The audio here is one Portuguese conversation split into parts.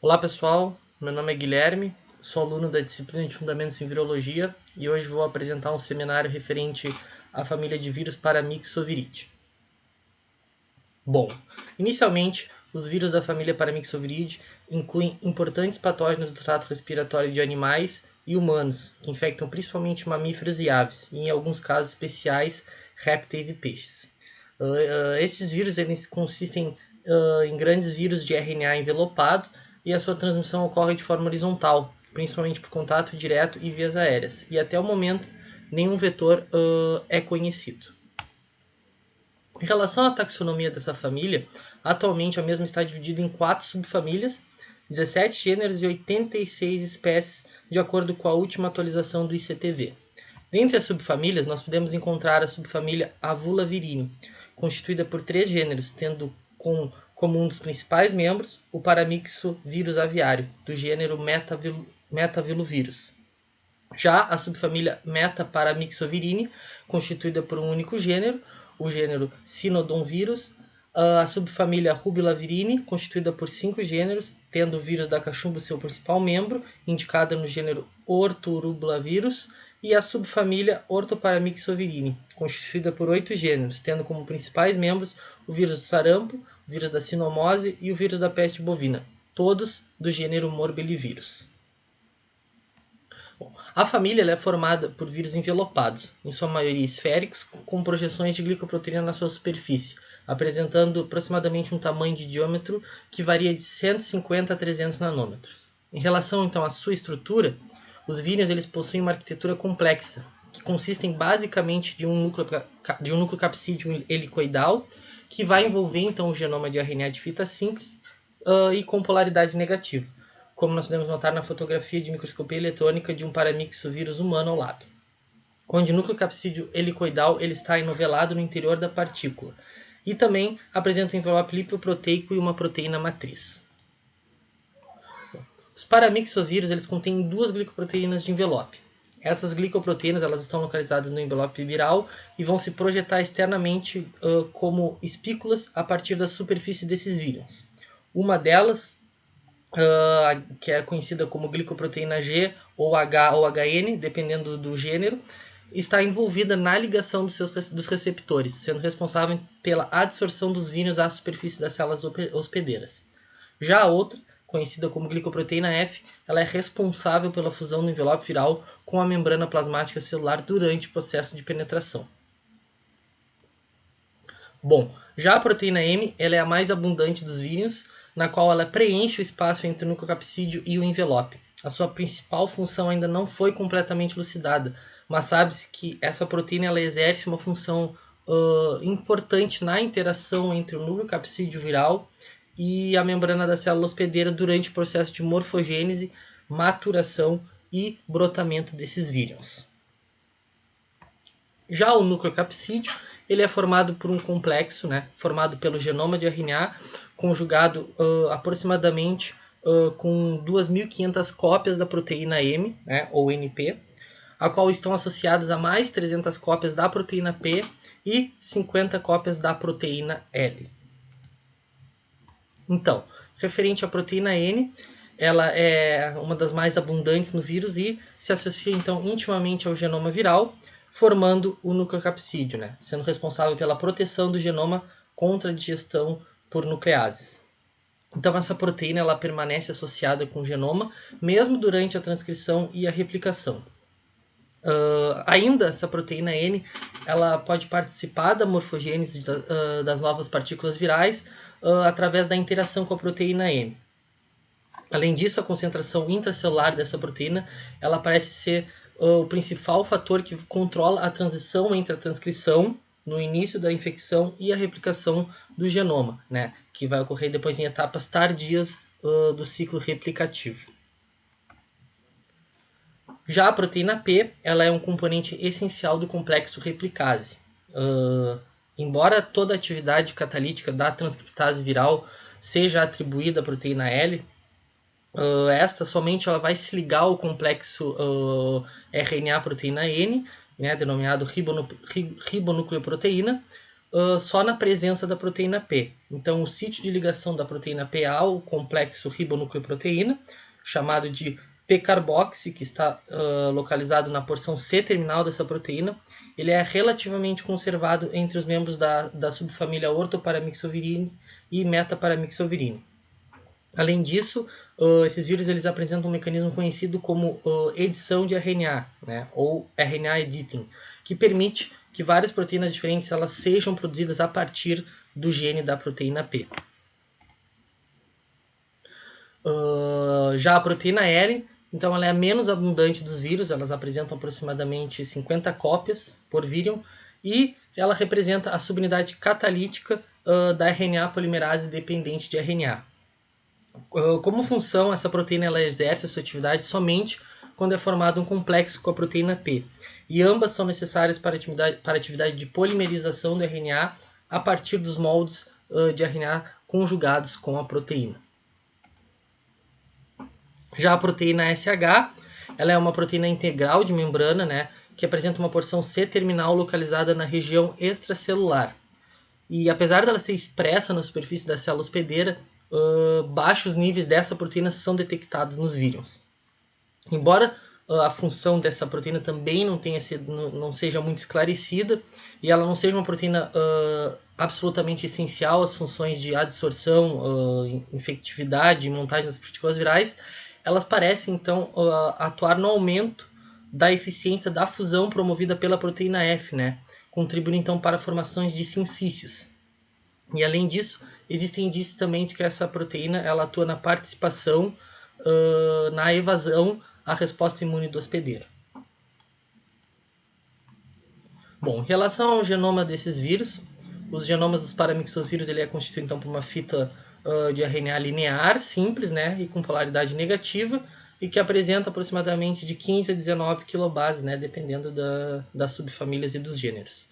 Olá pessoal, meu nome é Guilherme, sou aluno da disciplina de Fundamentos em Virologia e hoje vou apresentar um seminário referente à família de vírus Paramyxoviridae. Bom, inicialmente, os vírus da família Paramyxoviridae incluem importantes patógenos do trato respiratório de animais e humanos, que infectam principalmente mamíferos e aves, e em alguns casos especiais, répteis e peixes. Estes vírus eles consistem em grandes vírus de RNA envelopado e a sua transmissão ocorre de forma horizontal, principalmente por contato direto e vias aéreas. E até o momento, nenhum vetor é conhecido. Em relação à taxonomia dessa família, atualmente a mesma está dividida em 4 subfamílias, 17 gêneros e 86 espécies, de acordo com a última atualização do ICTV. Dentre as subfamílias, nós podemos encontrar a subfamília Avulavirine, constituída por 3 gêneros, tendo como um dos principais membros o Paramyxovírus aviário, do gênero Metavilovírus. Já a subfamília Metaparamyxovirine, constituída por um único gênero, o gênero Cynodonvirus, a subfamília Rubilavirine, constituída por 5 gêneros, tendo o vírus da cachumba seu principal membro, indicada no gênero Orthorublavirus, e a subfamília Orthoparamyxovirine, constituída por 8 gêneros, tendo como principais membros o vírus do sarampo, o vírus da sinomose e o vírus da peste bovina, todos do gênero Morbillivirus. A família é formada por vírus envelopados, em sua maioria esféricos, com projeções de glicoproteína na sua superfície, apresentando aproximadamente um tamanho de diâmetro que varia de 150 a 300 nanômetros. Em relação então à sua estrutura, os vírios eles possuem uma arquitetura complexa, que consistem basicamente de um núcleo capsídeo helicoidal, que vai envolver então o genoma de RNA de fita simples e com polaridade negativa, como nós podemos notar na fotografia de microscopia eletrônica de um paramyxovírus humano ao lado, onde o núcleo capsídeo helicoidal ele está enovelado no interior da partícula, e também apresenta um envelope lipoproteico e uma proteína matriz. Os paramyxovírus eles contêm 2 glicoproteínas de envelope. Essas glicoproteínas elas estão localizadas no envelope viral e vão se projetar externamente como espículas a partir da superfície desses vírus. Uma delas, que é conhecida como glicoproteína G ou H ou HN, dependendo do gênero, está envolvida na ligação dos receptores, sendo responsável pela adsorção dos vírios à superfície das células hospedeiras. Já a outra, conhecida como glicoproteína F, ela é responsável pela fusão do envelope viral com a membrana plasmática celular durante o processo de penetração. Bom, já a proteína M ela é a mais abundante dos vírios, na qual ela preenche o espaço entre o núcleo capsídeo e o envelope. A sua principal função ainda não foi completamente elucidada, mas sabe-se que essa proteína ela exerce uma função importante na interação entre o núcleo capsídeo viral e a membrana da célula hospedeira durante o processo de morfogênese, maturação e brotamento desses vírions. Já o núcleo capsídeo ele é formado por um complexo, formado pelo genoma de RNA, conjugado aproximadamente com 2.500 cópias da proteína M, ou NP, a qual estão associadas a mais 300 cópias da proteína P e 50 cópias da proteína L. Então, referente à proteína N, ela é uma das mais abundantes no vírus e se associa então intimamente ao genoma viral, formando o núcleo capsídeo, sendo responsável pela proteção do genoma contra a digestão por nucleases. Então essa proteína ela permanece associada com o genoma mesmo durante a transcrição e a replicação. Ainda essa proteína N ela pode participar da morfogênese das novas partículas virais através da interação com a proteína M. Além disso, a concentração intracelular dessa proteína ela parece ser o principal fator que controla a transição entre a transcrição no início da infecção e a replicação do genoma, que vai ocorrer depois em etapas tardias do ciclo replicativo. Já a proteína P ela é um componente essencial do complexo replicase. Embora toda a atividade catalítica da transcriptase viral seja atribuída à proteína L, esta somente ela vai se ligar ao complexo RNA-proteína N, denominado ribonucleoproteína, só na presença da proteína P. Então, o sítio de ligação da proteína P ao complexo ribonucleoproteína, chamado de P-carboxy, que está localizado na porção C-terminal dessa proteína, ele é relativamente conservado entre os membros da subfamília Orthoparamyxovirine e Metaparamyxovirine. Além disso, esses vírus eles apresentam um mecanismo conhecido como edição de RNA, né, ou RNA editing, que permite que várias proteínas diferentes elas sejam produzidas a partir do gene da proteína P. Já a proteína L, então ela é a menos abundante dos vírus, elas apresentam aproximadamente 50 cópias por vírion, e ela representa a subunidade catalítica da RNA polimerase dependente de RNA. Como função, essa proteína ela exerce a sua atividade somente quando é formado um complexo com a proteína P. E ambas são necessárias para a atividade de polimerização do RNA a partir dos moldes de RNA conjugados com a proteína. Já a proteína SH, ela é uma proteína integral de membrana, né, que apresenta uma porção C-terminal localizada na região extracelular. E apesar dela ser expressa na superfície da célula hospedeira, baixos níveis dessa proteína são detectados nos vírions. Embora a função dessa proteína também não seja muito esclarecida e ela não seja uma proteína absolutamente essencial às funções de adsorção, infectividade e montagem das partículas virais, elas parecem então atuar no aumento da eficiência da fusão promovida pela proteína F, né? Contribuindo então para formações de sincícios. E além disso, existem indícios também de que essa proteína ela atua na participação, na evasão à resposta imune do hospedeiro. Bom, em relação ao genoma desses vírus, os genomas dos paramyxovírus ele é constituído então por uma fita de RNA linear, simples, né, e com polaridade negativa, e que apresenta aproximadamente de 15 a 19 kilobases, né, dependendo das subfamílias e dos gêneros.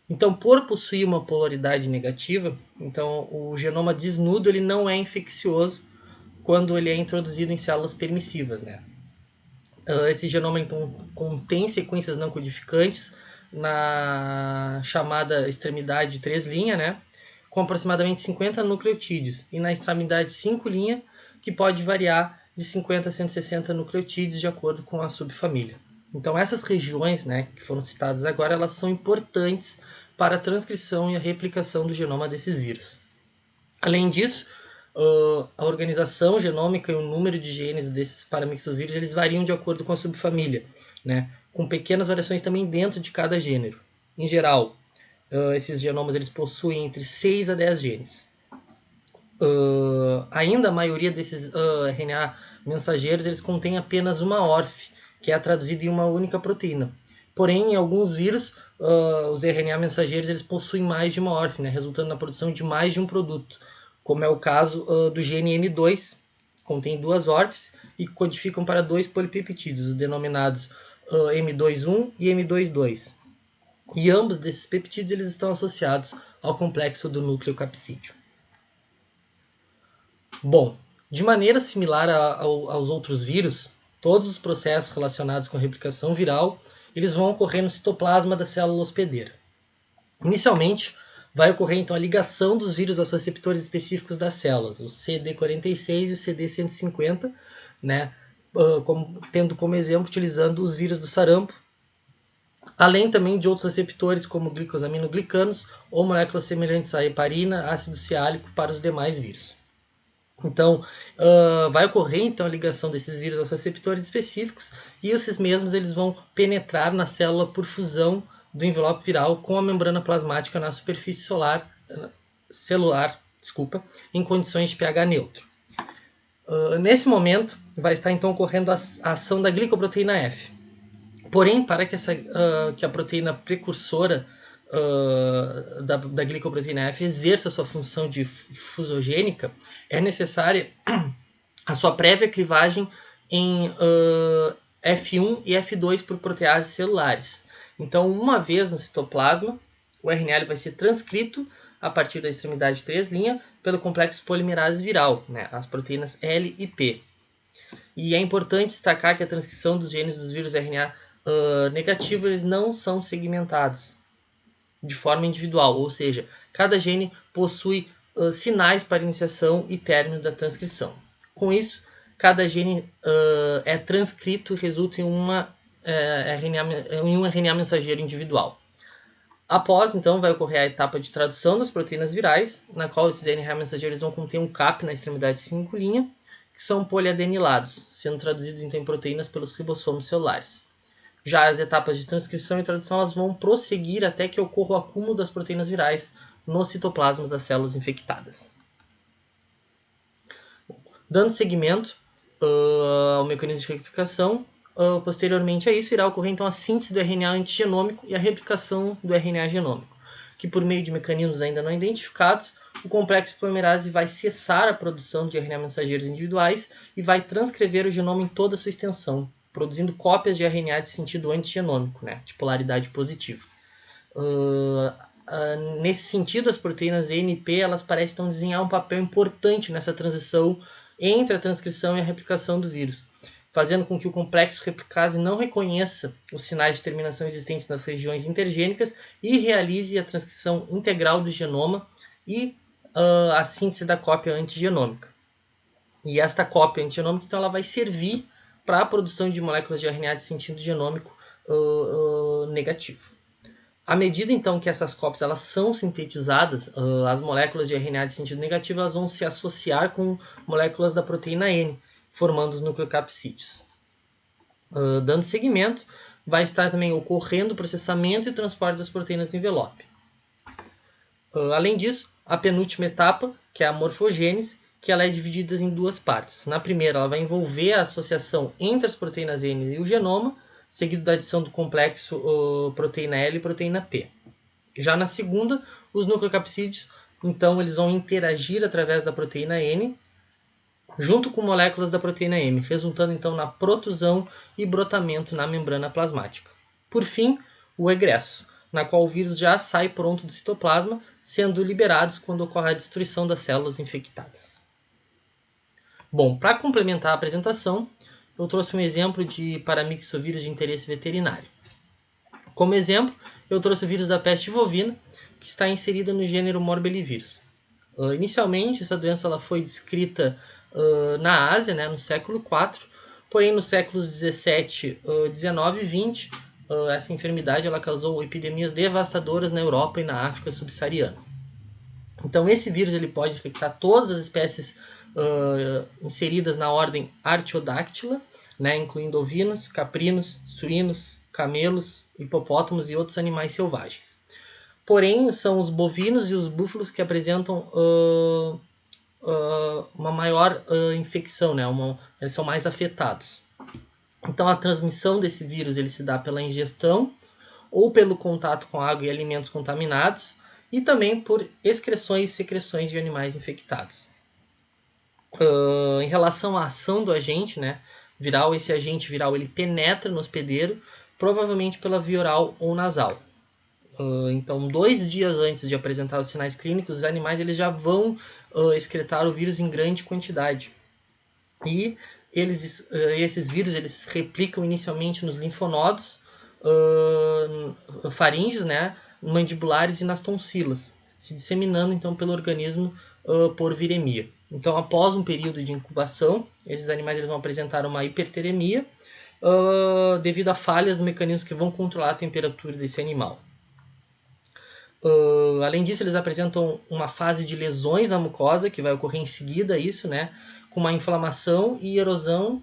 Então, por possuir uma polaridade negativa, então o genoma desnudo ele não é infeccioso quando ele é introduzido em células permissivas, né? Esse genoma então contém sequências não codificantes na chamada extremidade 3' né? Com aproximadamente 50 nucleotídeos, e na extremidade 5' que pode variar de 50 a 160 nucleotídeos de acordo com a subfamília. Então essas regiões, né, que foram citadas agora, elas são importantes para a transcrição e a replicação do genoma desses vírus. Além disso, a organização genômica e o número de genes desses paramyxovírus eles variam de acordo com a subfamília, né, com pequenas variações também dentro de cada gênero. Em geral, esses genomas eles possuem entre 6 a 10 genes. Ainda a maioria desses RNA mensageiros eles contêm apenas uma ORF, que é traduzida em uma única proteína. Porém, em alguns vírus, os RNA mensageiros eles possuem mais de uma ORF, né, resultando na produção de mais de um produto, como é o caso do gene M2, que contém duas ORFs e codificam para dois polipeptídeos, os denominados M21 e M22. E ambos desses peptídeos eles estão associados ao complexo do núcleo capsídeo. Bom, de maneira similar aos outros vírus, todos os processos relacionados com a replicação viral eles vão ocorrer no citoplasma da célula hospedeira. Inicialmente, vai ocorrer então a ligação dos vírus aos receptores específicos das células, o CD46 e o CD150, né, tendo como exemplo utilizando os vírus do sarampo, além também de outros receptores como glicosaminoglicanos ou moléculas semelhantes à heparina, ácido ciálico para os demais vírus. Então, vai ocorrer então a ligação desses vírus aos receptores específicos e esses mesmos eles vão penetrar na célula por fusão do envelope viral com a membrana plasmática na superfície celular, em condições de pH neutro. Nesse momento, vai estar então ocorrendo a ação da glicoproteína F. Porém, para que a proteína precursora da glicoproteína F exerça sua função de fusogênica, é necessária a sua prévia clivagem em F1 e F2 por proteases celulares. Então, uma vez no citoplasma, o RNA vai ser transcrito a partir da extremidade 3' pelo complexo polimerase viral, né, as proteínas L e P. E é importante destacar que a transcrição dos genes dos vírus RNA negativo eles não são segmentados. de forma individual, ou seja, cada gene possui sinais para iniciação e término da transcrição. Com isso, cada gene é transcrito e resulta em um RNA mensageiro individual. Após, então, vai ocorrer a etapa de tradução das proteínas virais, na qual esses RNA mensageiros vão conter um CAP na extremidade 5', que são poliadenilados, sendo traduzidos então em proteínas pelos ribossomos celulares. Já as etapas de transcrição e tradução elas vão prosseguir até que ocorra o acúmulo das proteínas virais nos citoplasmas das células infectadas. Dando seguimento ao mecanismo de replicação, posteriormente a isso irá ocorrer então a síntese do RNA antigenômico e a replicação do RNA genômico, que por meio de mecanismos ainda não identificados, o complexo polimerase vai cessar a produção de RNA mensageiros individuais e vai transcrever o genoma em toda a sua extensão, produzindo cópias de RNA de sentido antigenômico, né, de polaridade positiva. Nesse sentido, as proteínas E e P elas parecem então desempenhar um papel importante nessa transição entre a transcrição e a replicação do vírus, fazendo com que o complexo replicase não reconheça os sinais de terminação existentes nas regiões intergênicas e realize a transcrição integral do genoma e a síntese da cópia antigenômica. E esta cópia antigenômica então, ela vai servir para a produção de moléculas de RNA de sentido genômico negativo. À medida então que essas cópias elas são sintetizadas, as moléculas de RNA de sentido negativo elas vão se associar com moléculas da proteína N, formando os nucleocapsídeos. Dando seguimento, vai estar também ocorrendo o processamento e transporte das proteínas no envelope. Além disso, a penúltima etapa, que é a morfogênese, que ela é dividida em duas partes. Na primeira, ela vai envolver a associação entre as proteínas N e o genoma, seguido da adição do complexo proteína L e proteína P. Já na segunda, os nucleocapsídeos, então, eles vão interagir através da proteína N, junto com moléculas da proteína M, resultando então na protusão e brotamento na membrana plasmática. Por fim, o egresso, na qual o vírus já sai pronto do citoplasma, sendo liberados quando ocorre a destruição das células infectadas. Bom, para complementar a apresentação, eu trouxe um exemplo de paramyxovírus de interesse veterinário. Como exemplo, eu trouxe o vírus da peste bovina, que está inserida no gênero Morbillivirus. Inicialmente, essa doença ela foi descrita na Ásia, né, no século IV, porém nos séculos 17, 19 e 20, essa enfermidade ela causou epidemias devastadoras na Europa e na África subsaariana. Então esse vírus ele pode infectar todas as espécies inseridas na ordem Artiodactyla, né, incluindo ovinos, caprinos, suínos, camelos, hipopótamos e outros animais selvagens. Porém, são os bovinos e os búfalos que apresentam uma maior infecção, né? Eles são mais afetados. Então, a transmissão desse vírus ele se dá pela ingestão ou pelo contato com água e alimentos contaminados e também por excreções e secreções de animais infectados. Em relação à ação do agente, né, viral, esse agente viral ele penetra no hospedeiro, provavelmente pela via oral ou nasal. Então, 2 dias antes de apresentar os sinais clínicos, os animais eles já vão excretar o vírus em grande quantidade. E esses vírus eles replicam inicialmente nos linfonodos, faríngeos, né, mandibulares e nas tonsilas, se disseminando então pelo organismo por viremia. Então, após um período de incubação, esses animais eles vão apresentar uma hiperteremia devido a falhas no mecanismo que vão controlar a temperatura desse animal. Além disso, eles apresentam uma fase de lesões na mucosa, que vai ocorrer em seguida a isso, né, com uma inflamação e erosão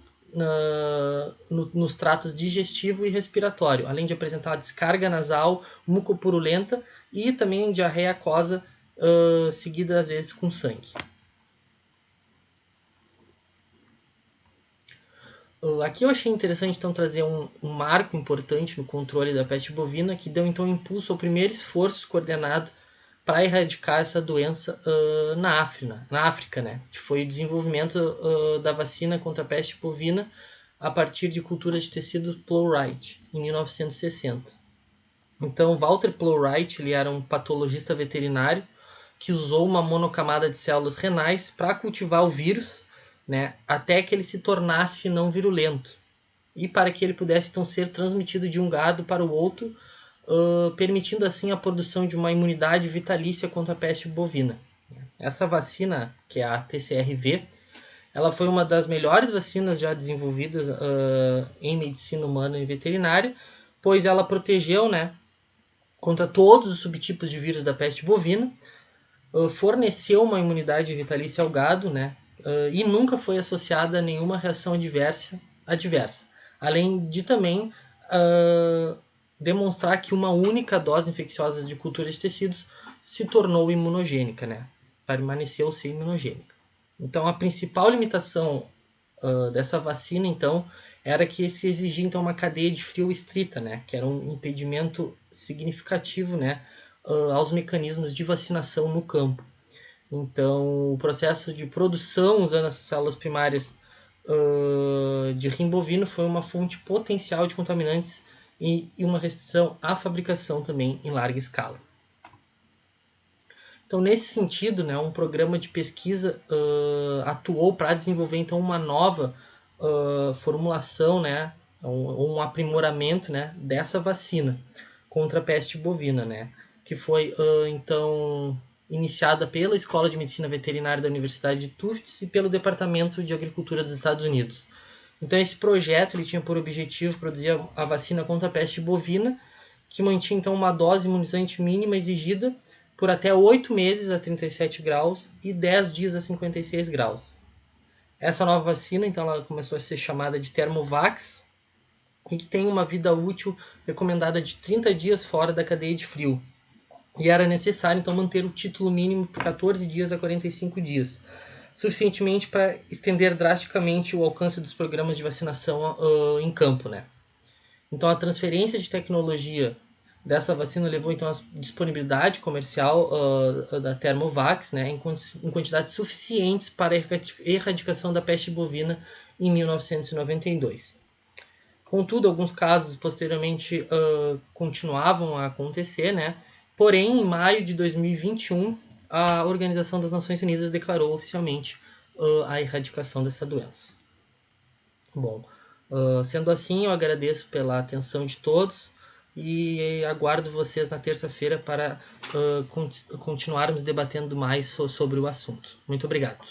nos tratos digestivo e respiratório, além de apresentar uma descarga nasal mucopurulenta e também diarreia aquosa, seguida às vezes com sangue. Aqui eu achei interessante então trazer um marco importante no controle da peste bovina, que deu então impulso ao primeiro esforço coordenado para erradicar essa doença na África, né? Que foi o desenvolvimento da vacina contra a peste bovina a partir de culturas de tecido Plowright, em 1960. Então, Walter Plowright ele era um patologista veterinário que usou uma monocamada de células renais para cultivar o vírus, né, até que ele se tornasse não virulento e para que ele pudesse então ser transmitido de um gado para o outro permitindo assim a produção de uma imunidade vitalícia contra a peste bovina. Essa vacina, que é a TCRV, ela foi uma das melhores vacinas já desenvolvidas em medicina humana e veterinária, pois ela protegeu, né, contra todos os subtipos de vírus da peste bovina, forneceu uma imunidade vitalícia ao gado, né, e nunca foi associada a nenhuma reação adversa. Além de também demonstrar que uma única dose infecciosa de cultura de tecidos se tornou imunogênica, né, permaneceu ser imunogênica. Então, a principal limitação dessa vacina, então, era que se exigia então uma cadeia de frio estrita, né, que era um impedimento significativo, né, aos mecanismos de vacinação no campo. Então, o processo de produção usando essas células primárias de rim bovino foi uma fonte potencial de contaminantes e uma restrição à fabricação também em larga escala. Então, nesse sentido, né, um programa de pesquisa atuou para desenvolver então uma nova formulação, né, um aprimoramento, né, dessa vacina contra a peste bovina, né, que foi então iniciada pela Escola de Medicina Veterinária da Universidade de Tufts e pelo Departamento de Agricultura dos Estados Unidos. Então, esse projeto ele tinha por objetivo produzir a vacina contra a peste bovina, que mantinha então uma dose imunizante mínima exigida por até 8 meses a 37 graus e 10 dias a 56 graus. Essa nova vacina, então, ela começou a ser chamada de Thermovax e que tem uma vida útil recomendada de 30 dias fora da cadeia de frio. E era necessário, então, manter o título mínimo por 14 dias a 45 dias, suficientemente para estender drasticamente o alcance dos programas de vacinação em campo, né? Então, a transferência de tecnologia dessa vacina levou então à disponibilidade comercial da Thermovax, né, em quantidades suficientes para a erradicação da peste bovina em 1992. Contudo, alguns casos posteriormente continuavam a acontecer, né? Porém, em maio de 2021, a Organização das Nações Unidas declarou oficialmente a erradicação dessa doença. Bom, sendo assim, eu agradeço pela atenção de todos e aguardo vocês na terça-feira para continuarmos debatendo mais sobre o assunto. Muito obrigado.